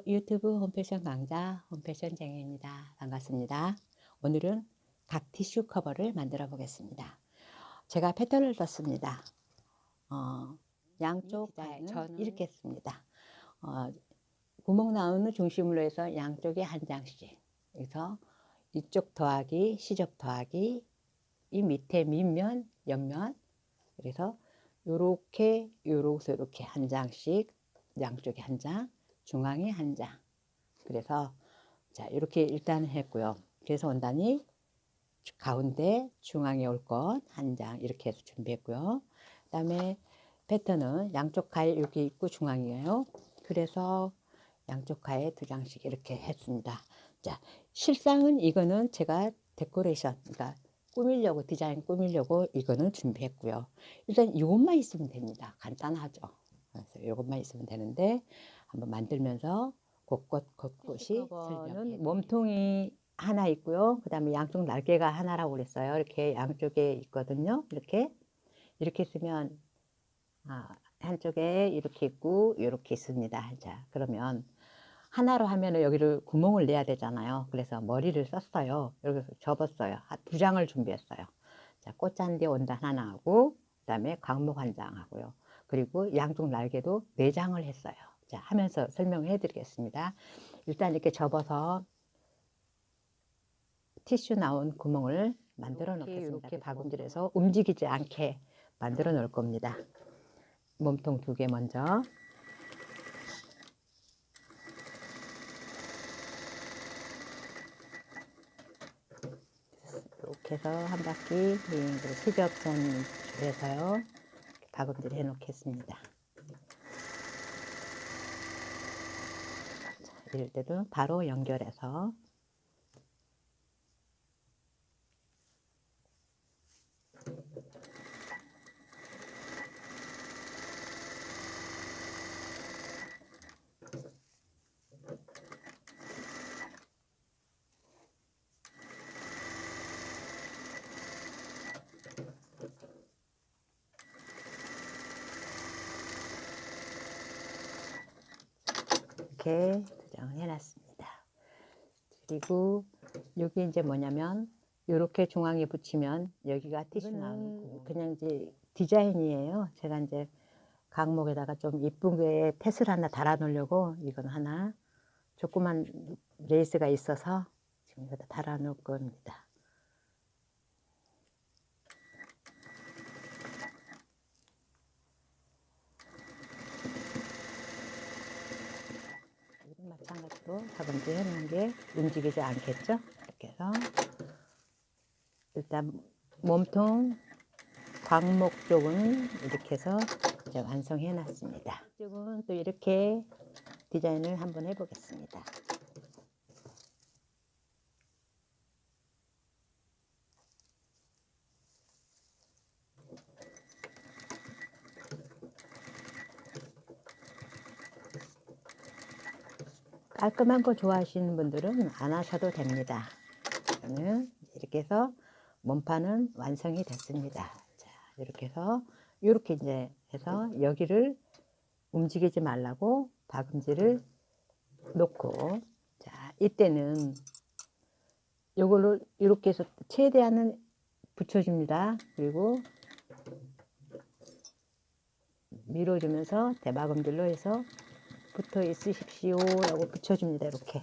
안녕하세요. 유튜브 홈패션 강자 홈패션쟁이입니다. 반갑습니다. 오늘은 각 티슈 커버를 만들어 보겠습니다. 제가 패턴을 떴습니다. 양쪽 가에는 이렇게 했습니다. 구멍 나오는 중심으로 해서 양쪽에 한 장씩. 그래서 이쪽 더하기 시접 더하기 이 밑에 밑면 옆면, 그래서 요렇게 요렇게 한 장씩, 양쪽에 한 장, 중앙에 한 장. 그래서 자 이렇게 일단 했고요. 그래서 원단이 가운데 중앙에 올 것 한 장 이렇게 해서 준비했고요. 그 다음에 패턴은 양쪽 가에 이렇게 있고 중앙이에요. 그래서 양쪽 가에 두 장씩 이렇게 했습니다. 자, 실상은 이거는 제가 데코레이션, 그러니까 꾸미려고, 디자인 꾸미려고 이거는 준비했고요. 일단 이것만 있으면 됩니다. 간단하죠. 그래서 이것만 있으면 되는데 한번 만들면서 곳곳이 설명은 몸통이 하나 있고요. 그 다음에 양쪽 날개가 하나라고 그랬어요. 이렇게 양쪽에 있거든요. 이렇게 쓰면 한쪽에 이렇게 있고 이렇게 있습니다. 자, 그러면 하나로 하면은 여기를 구멍을 내야 되잖아요. 그래서 머리를 썼어요. 여기서 접었어요. 두 장을 준비했어요. 자, 꽃잔디 원단 하나 하고, 그 다음에 광목 한 장 하고요. 그리고 양쪽 날개도 네 장을 했어요. 자, 하면서 설명해 드리겠습니다. 일단 이렇게 접어서 티슈 나온 구멍을 만들어 놓겠습니다. 이렇게 박음질해서 움직이지 않게 만들어 놓을 겁니다. 몸통 두 개 먼저. 이렇게 해서 한 바퀴 시접선 줄에서요 박음질 해 놓겠습니다. 자, 이럴 때도 바로 연결해서 이렇게 도장을 해놨습니다. 그리고 여기 이제 뭐냐면 이렇게 중앙에 붙이면 여기가 티슈 나오는 그냥 이제 디자인이에요. 제가 이제 각목에다가 좀 이쁘게 펫을 하나 달아 놓으려고 이건 하나 조그만 레이스가 있어서 지금 여기다 달아 놓을 겁니다. 마찬가지로 박음질 해놓은 게 움직이지 않겠죠? 이렇게 해서 일단 몸통 광목 쪽은 이렇게 해서 이제 완성해 놨습니다. 이쪽은 또 이렇게 디자인을 한번 해 보겠습니다. 깔끔한 거 좋아하시는 분들은 안 하셔도 됩니다. 저는 이렇게 해서 몸판은 완성이 됐습니다. 자, 이렇게 해서 이렇게 이제 해서 여기를 움직이지 말라고 박음질을 놓고, 자, 이때는 요거를 이렇게 해서 최대한은 붙여줍니다. 그리고 밀어주면서 대박음질로 해서 붙어 있으십시오 라고 붙여줍니다. 이렇게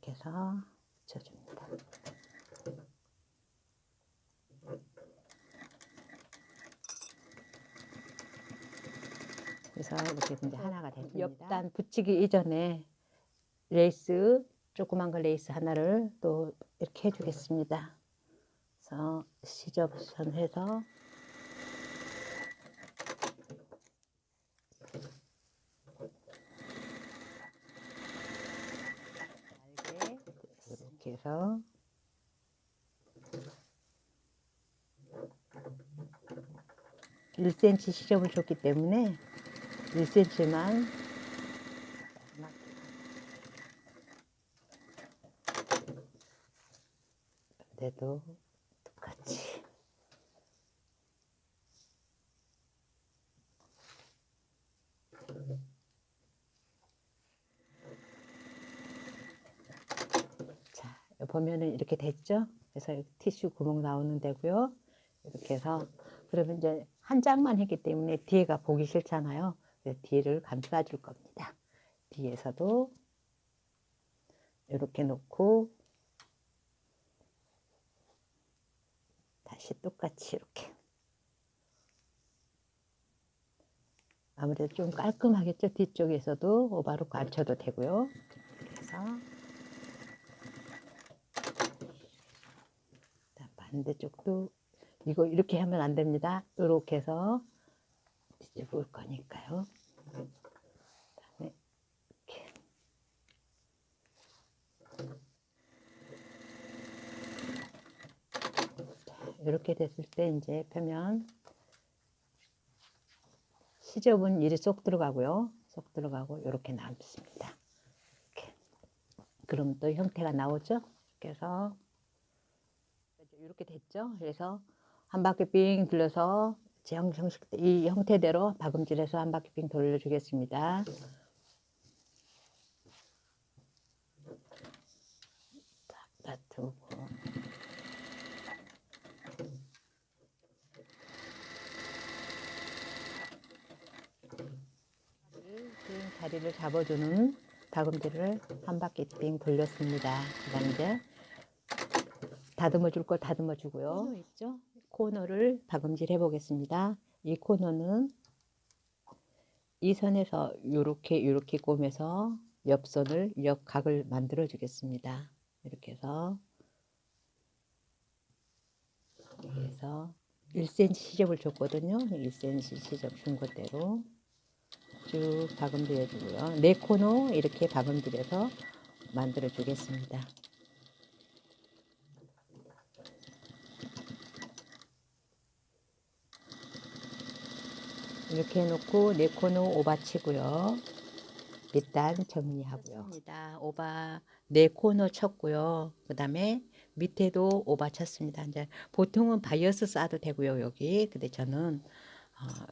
해서 붙여줍니다. 그래서 이렇게 이제 하나가 됐습니다. 옆단 붙이기 이전에 레이스, 조그만 거 레이스 하나를 또 이렇게 해주겠습니다. 그래서 시접선 해서 이렇게 해서 (1cm) 시접을 줬기 때문에 1cm만 그래도 똑같이 보면은 이렇게 됐죠? 그래서 티슈 구멍 나오는 데고요. 이렇게 해서 그러면 이제 한 장만 했기 때문에 뒤에가 보기 싫잖아요. 그래서 뒤를 감싸줄 겁니다. 뒤에서도 이렇게 놓고 다시 똑같이 이렇게. 아무래도 좀 깔끔하겠죠? 뒤쪽에서도 오바로 안 쳐도 되고요. 그래서 반대쪽도 이거 이렇게 하면 안 됩니다. 이렇게 해서 뒤집을 거니까요. 그다음에 이렇게 됐을 때 이제 펴면 시접은 이리 쏙 들어가고요. 쏙 들어가고 이렇게 남습니다. 이렇게. 그럼 또 형태가 나오죠? 그래서 이렇게 됐죠? 그래서 한 바퀴 빙 돌려서 제 형식 이 형태대로 박음질해서 한 바퀴 빙 돌려주겠습니다. 놔두고 자리를 잡아주는 박음질을 한 바퀴 빙 돌렸습니다. 그다음 이제 다듬어 줄 거 다듬어 주고요. 코너 있죠? 코너를 박음질 해 보겠습니다. 이 코너는 이 선에서 요렇게 꼬매서 옆선을 옆각을 만들어 주겠습니다. 이렇게 해서 1cm 시접을 줬거든요. 1cm 시접 준 것대로 쭉 박음질 해주고요. 네 코너 이렇게 박음질해서 만들어 주겠습니다. 이렇게 해놓고 네 코너 오바 치고요. 밑단 정리하고요. 오바 네 코너 쳤고요. 그 다음에 밑에도 오바 쳤습니다. 이제 보통은 바이어스 싸도 되고요. 여기 근데 저는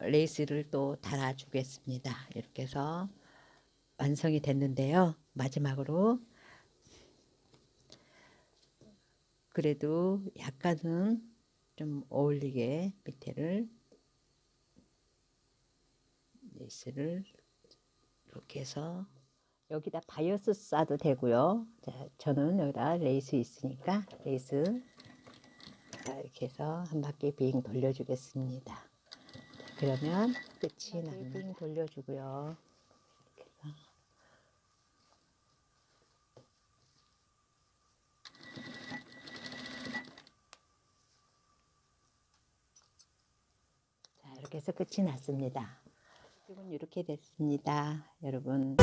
레이스를 또 달아주겠습니다. 이렇게 해서 완성이 됐는데요. 마지막으로 그래도 약간은 좀 어울리게 밑에를 레이스를 이렇게 해서 여기다 바이어스 싸도 되고요. 자, 저는 여기다 레이스 있으니까 레이스 이렇게 해서 한 바퀴 빙 돌려주겠습니다. 자, 그러면 끝이 납니다. 빙 돌려주고요. 이렇게 해서 자, 이렇게 해서 끝이 났습니다. 지금 이렇게 됐습니다. 여러분.